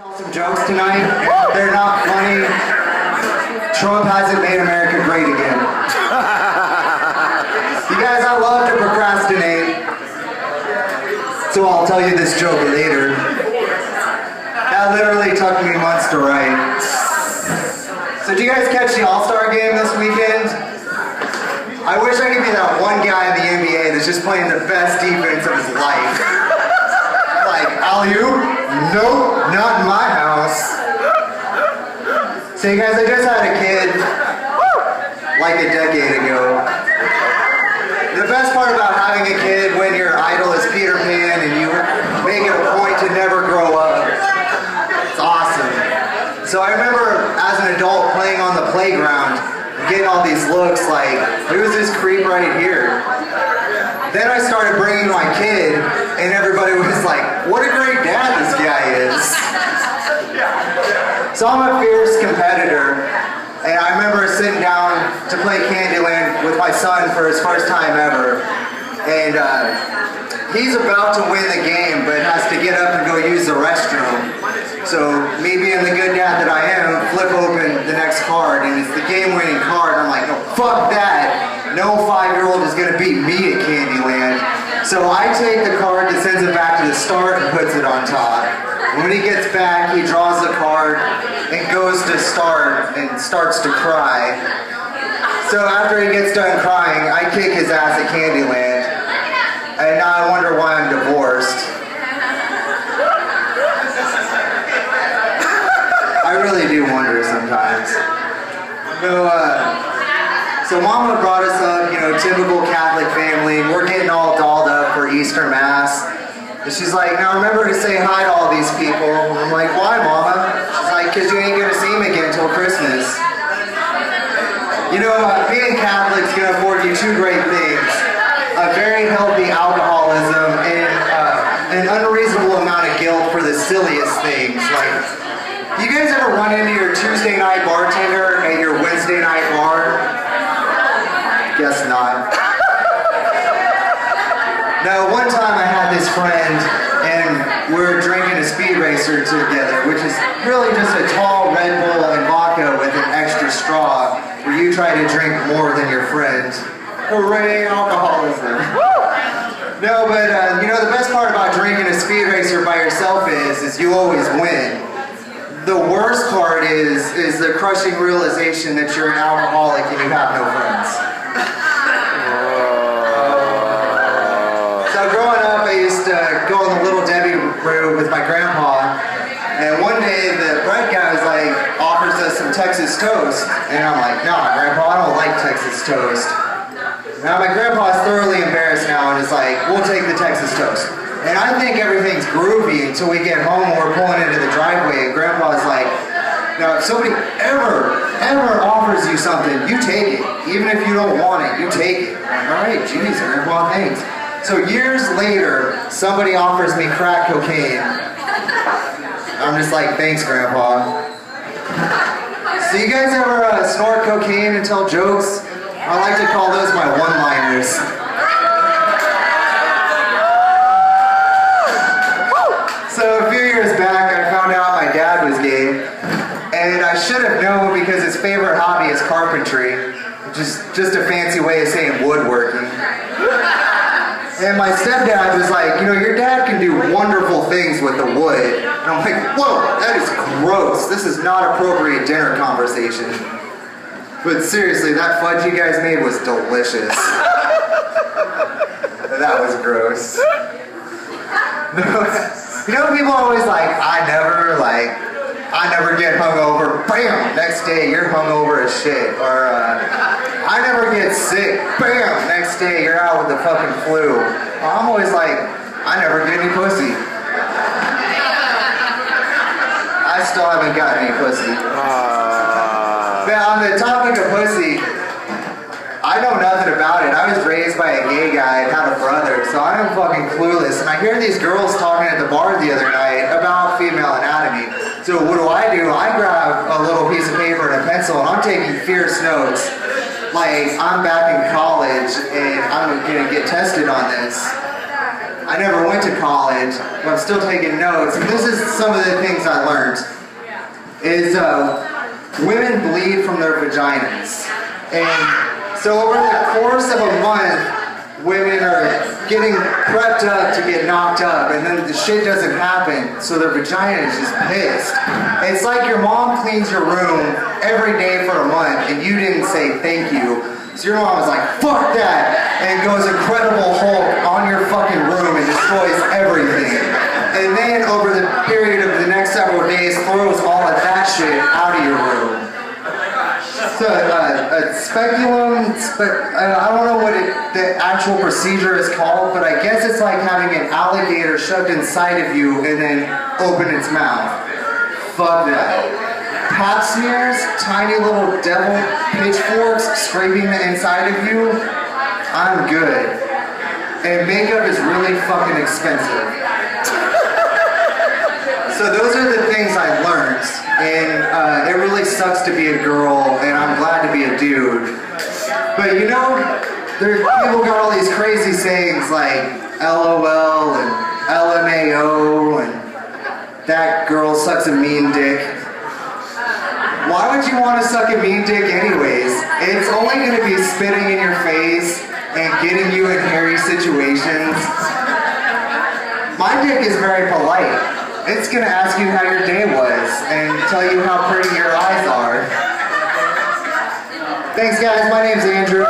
Tell some jokes tonight. They're not funny. Trump hasn't made America great again. You guys, I love to procrastinate. So I'll tell you this joke later. That literally took me months to write. So did you guys catch the All-Star game this weekend? I wish I could be that one guy in the NBA that's just playing the best defense of his life. Like, alley-oop? Nope, not in my house. So you guys, I just had a kid like a decade ago. The best part about having a kid when your idol is Peter Pan and you make it a point to never grow up, it's awesome. So I remember as an adult playing on the playground, getting all these looks like, who's this creep right here? Then I started bringing my kid, and everybody was like, what a great dad this guy is. So I'm a fierce competitor, and I remember sitting down to play Candyland with my son for his first time ever. And he's about to win the game, but has to get up and go use the restroom. So me being the good dad that I am, flip open the next card, and it's the game-winning card. I'm like, no, fuck that. No 5-year-old is gonna beat me at Candyland. So I take the card that sends it back to the start and puts it on top. And when he gets back, he draws the card and goes to start and starts to cry. So after he gets done crying, I kick his ass at Candyland. And now I wonder why I'm divorced. I really do wonder sometimes. So Mama brought us up, typical Catholic family. We're getting all dolled up for Easter Mass. And she's like, now remember to say hi to all these people. I'm like, why, Mama? She's like, because you ain't going to see them again until Christmas. Being Catholic's going to afford you two great things. A very healthy alcoholism and an unreasonable amount of guilt for the silliest things. Like, you guys ever run into your Tuesday night bartender at your Wednesday night bar? Guess not. No, one time I had this friend and we were drinking a speed racer together, which is really just a tall Red Bull and vodka with an extra straw where you try to drink more than your friend. Hooray, alcoholism. No, but the best part about drinking a speed racer by yourself is you always win. The worst part is the crushing realization that you're an alcoholic and you have no friends. So growing up, I used to go in the Little Debbie room with my grandpa, and one day the bread guy was like, offers us some Texas toast, and I'm like, nah, Grandpa, I don't like Texas toast. Now my grandpa is thoroughly embarrassed now and is like, we'll take the Texas toast. And I think everything's groovy until we get home and we're pulling into the driveway and Grandpa's like, now if somebody ever offers you something, you take it. Even if you don't want it, you take it. I'm like, alright, geez, Grandpa, thanks. So years later, somebody offers me crack cocaine. I'm just like, thanks, Grandpa. So you guys ever snort cocaine and tell jokes? I like to call those my one-liners. So a few years back, I found out my dad was gay, and I should have known because his favorite hobby is carpentry, which is just a fancy way of saying woodworking. And my stepdad was like, your dad can do wonderful things with the wood. And I'm like, whoa, that is gross. This is not appropriate dinner conversation. But seriously, that fudge you guys made was delicious. That was gross. People always like, I never get hungover. Bam! Next day, you're hungover as shit. Or, I never get sick. Bam! Next day, you're out with the fucking flu. I'm always like, I never get any pussy. I still haven't gotten any pussy. But on the topic of pussy, I know nothing about it. I was raised by a gay guy and had a brother, so I am fucking clueless. And I hear these girls talking at the bar the other night about female anatomy. So what do? I grab a little piece of paper and a pencil and I'm taking fierce notes. Like, I'm back in college and I'm gonna get tested on this. I never went to college, but I'm still taking notes. And this is some of the things I learned. is women bleed from their vaginas. And so over the course of a month, women are getting prepped up to get knocked up, and then the shit doesn't happen, so their vagina is just pissed. It's like your mom cleans your room every day for a month, and you didn't say thank you. So your mom was like, fuck that, and goes Incredible Hulk on your fucking room and destroys everything. And then over the period of the next several days, throws all of that shit out of your room. So a speculum, I don't know what the actual procedure is called, but I guess it's like having an alligator shoved inside of you and then open its mouth. Fuck that. Pap smears, tiny little devil pitchforks scraping the inside of you, I'm good. And makeup is really fucking expensive. So those are the things I learned, and it really sucks to be a girl, and I'm glad to be a dude. But you know, people got all these crazy sayings like LOL and LMAO and that girl sucks a mean dick. Why would you want to suck a mean dick anyways? It's only going to be spitting in your face and getting you in hairy situations. My dick is very polite. It's going to ask you how your day was and tell you how pretty your eyes are. Thanks guys, my name's Andrew.